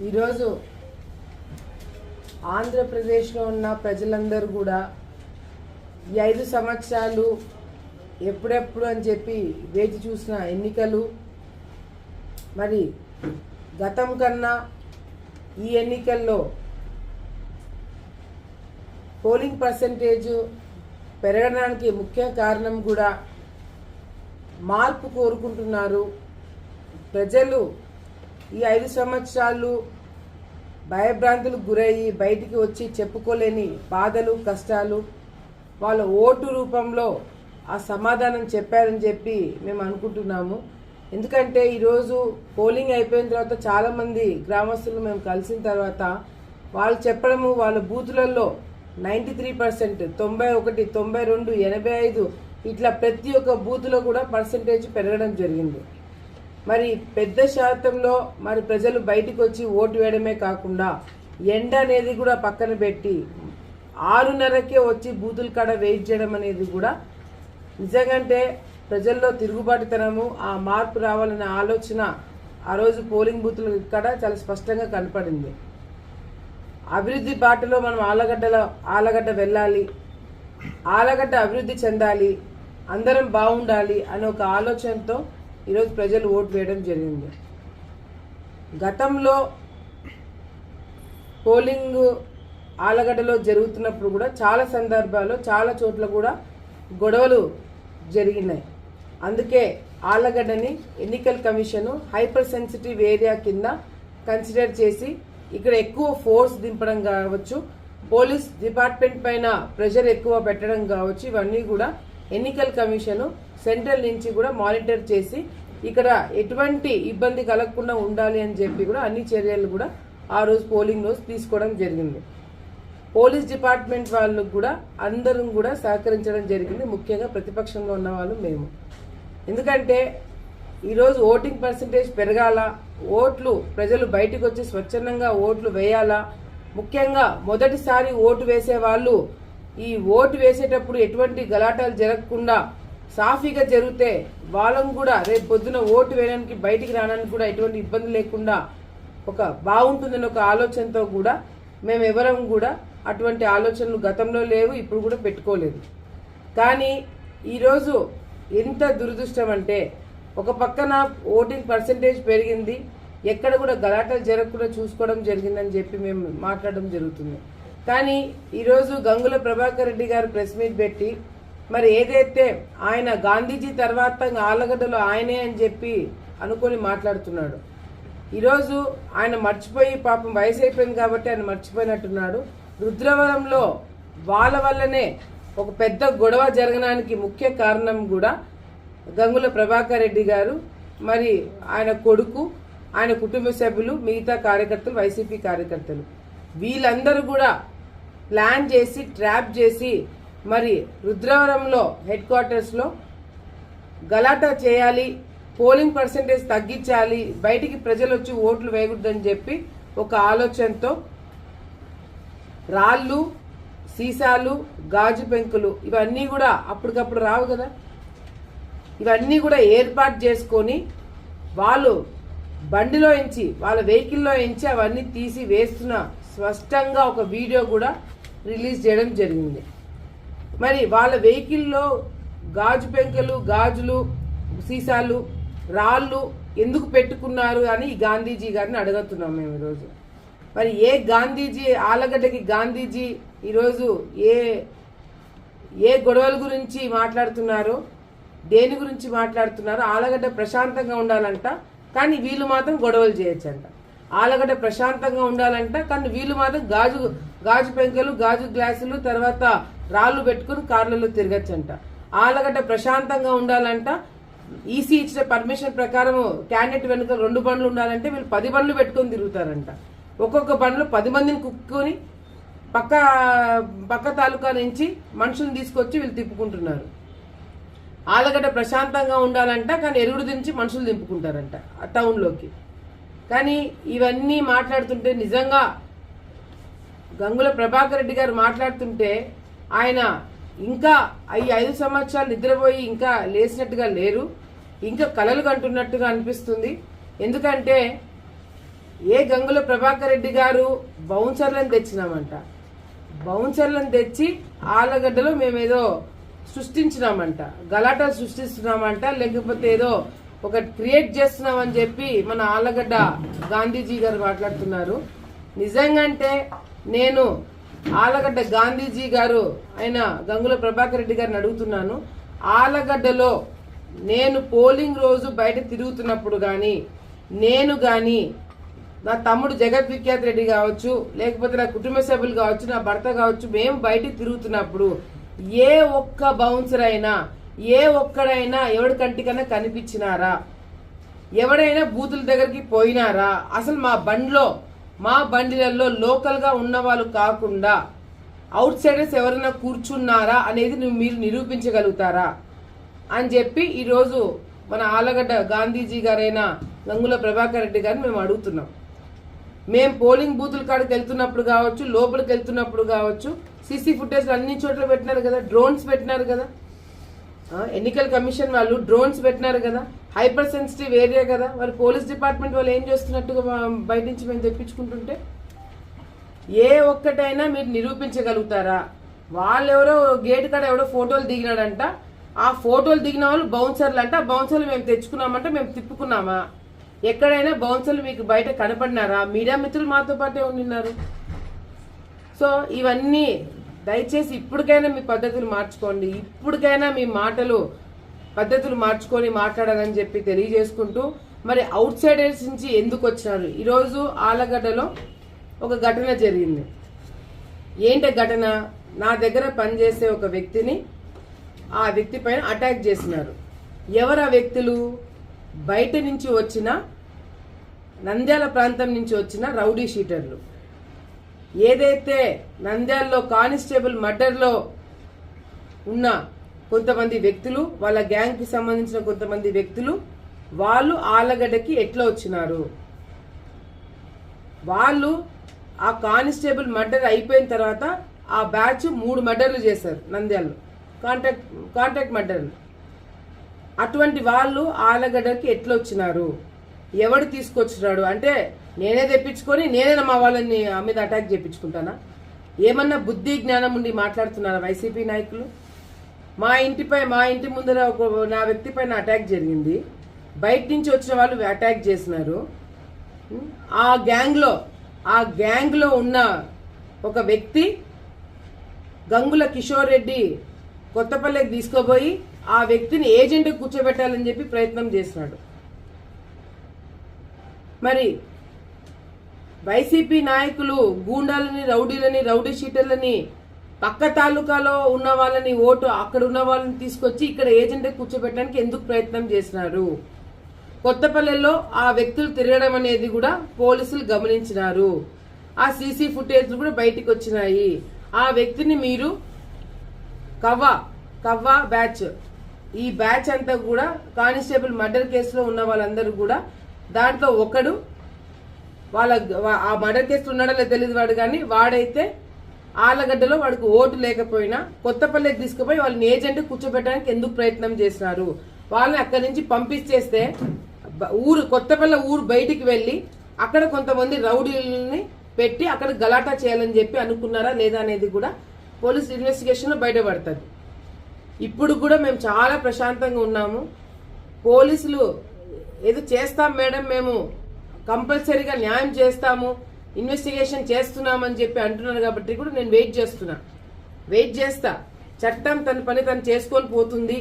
ఈరోజు ఆంధ్రప్రదేశ్లో ఉన్న ప్రజలందరూ కూడా ఈ 5 సంవత్సరాలు ఎప్పుడెప్పుడు అని చెప్పి వేచి చూసిన ఎన్నికలు. మరి గతం కన్నా ఈ ఎన్నికల్లో పోలింగ్ పర్సంటేజ్ పెరగడానికి ముఖ్య కారణం కూడా మార్పు కోరుకుంటున్నారు ప్రజలు. ఈ 5 సంవత్సరాలు భయభ్రాంతులకు గురయ్యి బయటికి వచ్చి చెప్పుకోలేని బాధలు కష్టాలు వాళ్ళ ఓటు రూపంలో ఆ సమాధానం చెప్పారని చెప్పి మేము అనుకుంటున్నాము. ఎందుకంటే ఈరోజు పోలింగ్ అయిపోయిన తర్వాత చాలామంది గ్రామస్తులు మేము కలిసిన తర్వాత వాళ్ళు చెప్పడము వాళ్ళ బూతులలో 93%, 91, 92, 85 ఇట్లా ప్రతి ఒక్క బూత్లో కూడా పర్సంటేజ్ పెరగడం జరిగింది. మరి పెద్ద శాతంలో మరి ప్రజలు బయటికి వచ్చి ఓటు వేయడమే కాకుండా ఎండ అనేది కూడా పక్కన పెట్టి 6:30కే వచ్చి బూతుల కాడ వెయిట్ చేయడం అనేది కూడా నిజంగానే ప్రజల్లో తిరుగుబాటుతనము, ఆ మార్పు రావాలనే ఆలోచన ఆ రోజు పోలింగ్ బూతుల కాడ చాలా స్పష్టంగా కనపడింది. అభివృద్ధి బాటలో మనం ఆలగడ్డ వెళ్ళాలి, ఆలగడ్డ అభివృద్ధి చెందాలి, అందరం బాగుండాలి అనే ఒక ఆలోచనతో ఈరోజు ప్రజలు ఓటు వేయడం జరిగింది. గతంలో పోలింగ్ ఆలగడ్డలో జరుగుతున్నప్పుడు కూడా చాలా సందర్భాల్లో చాలా చోట్ల కూడా గొడవలు జరిగినాయి. అందుకే ఆలగడ్డని ఎన్నికల కమిషన్ హైపర్ సెన్సిటివ్ ఏరియా కింద కన్సిడర్ చేసి ఇక్కడ ఎక్కువ ఫోర్స్ దింపడం కావచ్చు, పోలీస్ డిపార్ట్మెంట్ పైన ప్రెషర్ ఎక్కువ పెట్టడం కావచ్చు, ఇవన్నీ కూడా ఎన్నికల కమిషన్ సెంట్రల్ నుంచి కూడా మానిటర్ చేసి ఇక్కడ ఎటువంటి ఇబ్బంది కలగకుండా ఉండాలి అని చెప్పి కూడా అన్ని చర్యలు కూడా ఆ రోజు పోలింగ్ రోజు తీసుకోవడం జరిగింది. పోలీస్ డిపార్ట్మెంట్ వాళ్ళకు కూడా అందరం కూడా సహకరించడం జరిగింది, ముఖ్యంగా ప్రతిపక్షంలో ఉన్న వాళ్ళు మేము. ఎందుకంటే ఈరోజు ఓటింగ్ పర్సంటేజ్ పెరగాల, ఓట్లు ప్రజలు బయటకు వచ్చి స్వచ్ఛందంగా ఓట్లు వేయాలా, ముఖ్యంగా మొదటిసారి ఓటు వేసే వాళ్ళు ఈ ఓటు వేసేటప్పుడు ఎటువంటి గలాటాలు జరగకుండా సాఫీగా జరిగితే వాళ్ళని కూడా రేపు పొద్దున ఓటు వేయడానికి బయటికి రావడానికి కూడా ఎటువంటి ఇబ్బంది లేకుండా ఒక బాగుంటుందని ఒక ఆలోచనతో కూడా మేము ఎవరం కూడా అటువంటి ఆలోచనలు గతంలో లేవు, ఇప్పుడు కూడా పెట్టుకోలేదు. కానీ ఈరోజు ఎంత దురదృష్టం అంటే ఒక పక్కన ఓటింగ్ పర్సంటేజ్ పెరిగింది, ఎక్కడ కూడా గలాటాలు జరగకుండా చూసుకోవడం జరిగిందని చెప్పి మేము మాట్లాడడం జరుగుతుంది. కానీ ఈరోజు గంగుల ప్రభాకర్ రెడ్డి గారు ప్రెస్ మీట్ పెట్టి మరి ఏదైతే ఆయన గాంధీజీ తర్వాత ఆలగడ్డలో ఆయనే అని చెప్పి అనుకొని మాట్లాడుతున్నాడు. ఈరోజు ఆయన మర్చిపోయి పాపం వయసు అయిపోయింది కాబట్టి ఆయన మర్చిపోయినట్టున్నాడు. రుద్రవరంలో వాళ్ళ వల్లనే ఒక పెద్ద గొడవ జరగడానికి ముఖ్య కారణం కూడా గంగుల ప్రభాకర్ రెడ్డి గారు, మరి ఆయన కొడుకు, ఆయన కుటుంబ సభ్యులు, మిగతా కార్యకర్తలు, వైసీపీ కార్యకర్తలు వీళ్ళందరూ కూడా ప్లాన్ చేసి ట్రాప్ చేసి మరి రుద్రవరంలో హెడ్ క్వార్టర్స్లో గలాటా చేయాలి, పోలింగ్ పర్సంటేజ్ తగ్గించాలి, బయటికి ప్రజలు వచ్చి ఓట్లు వేయకూడదని చెప్పి ఒక ఆలోచనతో రాళ్ళు, సీసాలు, గాజు పెంకులు ఇవన్నీ కూడా అప్పటికప్పుడు రావు కదా, ఇవన్నీ కూడా ఏర్పాటు చేసుకొని వాళ్ళు బండిలో ఎంచి వాళ్ళ వెహికల్లో ఎంచి అవన్నీ తీసి వేస్తున్న స్పష్టంగా ఒక వీడియో కూడా రిలీజ్ చేయడం జరిగింది. మరి వాళ్ళ వెహికల్లో గాజు పెంకలు, గాజులు, సీసాలు, రాళ్ళు ఎందుకు పెట్టుకున్నారు అని ఈ గాంధీజీ గారిని అడుగుతున్నాం మేము ఈరోజు. మరి ఏ గాంధీజీ, ఆలగడ్డకి గాంధీజీ ఈరోజు ఏ గొడవల గురించి మాట్లాడుతున్నారో, దేని గురించి మాట్లాడుతున్నారో, ఆలగడ్డ ప్రశాంతంగా ఉండాలంట కానీ వీళ్ళు మాత్రం గొడవలు చేయొచ్చంట. ఆలగడ్డ ప్రశాంతంగా ఉండాలంట కానీ వీళ్ళు మాత్రం గాజు పెంకలు, గాజు గ్లాసులు, తర్వాత రాళ్ళు పెట్టుకుని కార్లలో తిరగచ్చంట. ఆలగడ్డ ప్రశాంతంగా ఉండాలంట, ఈసీ ఇచ్చిన పర్మిషన్ ప్రకారం క్యాండిడేట్ వెనుక 2 బండ్లు ఉండాలంటే వీళ్ళు 10 బండ్లు పెట్టుకుని తిరుగుతారంట. ఒక్కొక్క బండ్లో 10 మందిని కుక్కుని పక్క తాలూకా నుంచి మనుషులను తీసుకొచ్చి వీళ్ళు తిప్పుకుంటున్నారు. ఆలగడ్డ ప్రశాంతంగా ఉండాలంట కానీ ఎరుగుడు దించి మనుషులు దింపుకుంటారంట టౌన్లోకి. కానీ ఇవన్నీ మాట్లాడుతుంటే నిజంగా గంగుల ప్రభాకర్ రెడ్డి గారు మాట్లాడుతుంటే ఆయన ఇంకా ఈ 5 సంవత్సరాలు నిద్రపోయి ఇంకా లేచినట్టుగా లేరు, ఇంకా కలలు కంటున్నట్టుగా అనిపిస్తుంది. ఎందుకంటే ఏ గంగుల ప్రభాకర్ రెడ్డి గారు బౌన్సర్లను తెచ్చినామంట, బౌన్సర్లను తెచ్చి ఆలగడ్డలో మేమేదో సృష్టించినామంట, గలాటా సృష్టిస్తున్నామంట, లేకపోతే ఏదో ఒక క్రియేట్ చేస్తున్నామని చెప్పి మన ఆలగడ్డ గాంధీజీ గారు మాట్లాడుతున్నారు. నిజంగంటే నేను ఆలగడ్డ గాంధీజీ గారు అయిన గంగుల ప్రభాకర్ రెడ్డి గారిని అడుగుతున్నాను, ఆలగడ్డలో నేను పోలింగ్ రోజు బయట తిరుగుతున్నప్పుడు కానీ, నేను కానీ, నా తమ్ముడు జగత్ విఖ్యాత్ రెడ్డి కావచ్చు, లేకపోతే నా కుటుంబ సభ్యులు కావచ్చు, నా భర్త కావచ్చు, మేము బయటికి తిరుగుతున్నప్పుడు ఏ ఒక్క బౌన్సర్ అయినా, ఏ ఒక్కడైనా ఎవడి కంటికన్నా కనిపించినారా? ఎవడైనా బూతుల దగ్గరికి పోయినారా? అసలు మా బండిలలో లోకల్ గా ఉన్న వాళ్ళు కాకుండా అవుట్ సైడర్స్ ఎవరైనా కూర్చున్నారా అనేది మీరు నిరూపించగలుగుతారా అని చెప్పి ఈరోజు మన ఆలగడ్డ గాంధీజీ గారైన గంగుల ప్రభాకర్ రెడ్డి గారిని మేము అడుగుతున్నాం. మేము పోలింగ్ బూతుల కాడికి వెళ్తున్నప్పుడు కావచ్చు, లోపలికి వెళ్తున్నప్పుడు కావచ్చు, సీసీ ఫుటేజ్ అన్ని చోట్ల పెట్టినారు కదా, డ్రోన్స్ పెట్టినారు కదా, ఎన్నికల కమిషన్ వాళ్ళు డ్రోన్స్ పెట్టినారు కదా, హైపర్ సెన్సిటివ్ ఏరియా కదా, వాళ్ళు పోలీస్ డిపార్ట్మెంట్ వాళ్ళు ఏం చేస్తున్నట్టుగా బయట నుంచి మేము తెప్పించుకుంటుంటే ఏ ఒక్కటైనా మీరు నిరూపించగలుగుతారా? వాళ్ళెవరో గేట్ కాడ ఎవడో ఫోటోలు దిగినాడంట, ఆ ఫోటోలు దిగిన వాళ్ళు బౌన్సర్లు అంట, బౌన్సర్లు మేము తెచ్చుకున్నామంటే మేము తిప్పుకున్నామా? ఎక్కడైనా బౌన్సర్లు మీకు బయట కనపడినారా? మీడియా మిత్రులు మాతో పాటే ఉండినారు. సో ఇవన్నీ దయచేసి ఇప్పటికైనా మీ పద్ధతులు మార్చుకోండి, ఇప్పటికైనా మీ పద్ధతులు మార్చుకొని మాట్లాడాలని చెప్పి తెలియజేసుకుంటూ, మరి అవుట్ సైడర్స్ నుంచి ఎందుకు వచ్చినారు? ఈరోజు ఆలగడ్డలో ఒక ఘటన జరిగింది. ఏంటి ఘటన? నా దగ్గర పనిచేసే ఒక వ్యక్తిని, ఆ వ్యక్తి పైన అటాక్ చేసినారు. ఎవరు ఆ వ్యక్తులు? బయట నుంచి వచ్చిన, నంద్యాల ప్రాంతం నుంచి వచ్చిన రౌడీ షీటర్లు. ఏదైతే నంద్యాలలో కానిస్టేబుల్ మర్డర్లో ఉన్న కొంతమంది వ్యక్తులు, వాళ్ళ గ్యాంగ్ కి సంబంధించిన కొంతమంది వ్యక్తులు, వాళ్ళు ఆలగడ్డకి ఎట్లా వచ్చినారు? వాళ్ళు ఆ కానిస్టేబుల్ మర్డర్ అయిపోయిన తర్వాత ఆ బ్యాచ్ 3 మర్డర్లు చేశారు నంద్యాలలో, కాంటాక్ట్ మర్డర్లు. అటువంటి వాళ్ళు ఆలగడ్డకి ఎట్లా వచ్చినారు? ఎవడు తీసుకొచ్చినాడు? అంటే నేనే తెప్పించుకొని నేనే మా వాళ్ళని మీద అటాక్ చేయించుకుంటానా? ఏమన్నా బుద్ధి జ్ఞానం ఉండి మాట్లాడుతున్నారా వైసీపీ నాయకులు? మా ఇంటి ముందర నా వ్యక్తి పైన అటాక్ జరిగింది, బయట నుంచి వచ్చిన వాళ్ళు అటాక్ చేసినారు. ఆ గ్యాంగ్ లో ఉన్న ఒక వ్యక్తి గంగుల కిషోర్ రెడ్డి కొత్తపల్లికి తీసుకోబోయి ఆ వ్యక్తిని ఏజెంట్ కూర్చోబెట్టాలని చెప్పి ప్రయత్నం చేస్తున్నాడు. మరి వైసీపీ నాయకులు గూండాలని, రౌడీ షీటర్లని, పక్క తాలూకాలో ఉన్న వాళ్ళని అక్కడ ఉన్న వాళ్ళని తీసుకొచ్చి ఇక్కడ ఏజెంట్ కూర్చోబెట్టడానికి ఎందుకు ప్రయత్నం చేసినారు? కొత్తపల్లెల్లో ఆ వ్యక్తులు తిరగడం అనేది కూడా పోలీసులు గమనించినారు. ఆ సీసీ ఫుటేజ్ కూడా బయటికి వచ్చినాయి. ఆ వ్యక్తిని మీరు కవ్వా బ్యాచ్, ఈ బ్యాచ్ అంతా కూడా కానిస్టేబుల్ మర్డర్ కేసులో ఉన్న వాళ్ళందరూ కూడా దాంట్లో ఒకడు, ఆ మర్డర్ కేసులో ఉన్నాడో లేదో తెలియదు వాడు, కానీ వాడైతే ఆలగడ్డలో వాడికి ఓటు లేకపోయినా కొత్తపల్లికి తీసుకుపోయి వాళ్ళని ఏజెంట్ కూర్చోబెట్టడానికి ఎందుకు ప్రయత్నం చేసినారు? వాళ్ళని అక్కడి నుంచి పంపించేస్తే కొత్తపల్లి ఊరు బయటికి వెళ్లి అక్కడ కొంతమంది రౌడీలని పెట్టి అక్కడ గలాటా చేయాలని చెప్పి అనుకున్నారా లేదా అనేది కూడా పోలీస్ ఇన్వెస్టిగేషన్ లో బయటపడుతుంది. ఇప్పుడు కూడా మేము చాలా ప్రశాంతంగా ఉన్నాము. పోలీసులు ఏదో చేస్తాం మేడం, మేము కంపల్సరీగా న్యాయం చేస్తాము, ఇన్వెస్టిగేషన్ చేస్తున్నామని చెప్పి అంటున్నారు. కాబట్టి కూడా నేను వెయిట్ చేస్తా. చట్టం తన పని తను చేసుకొని పోతుంది.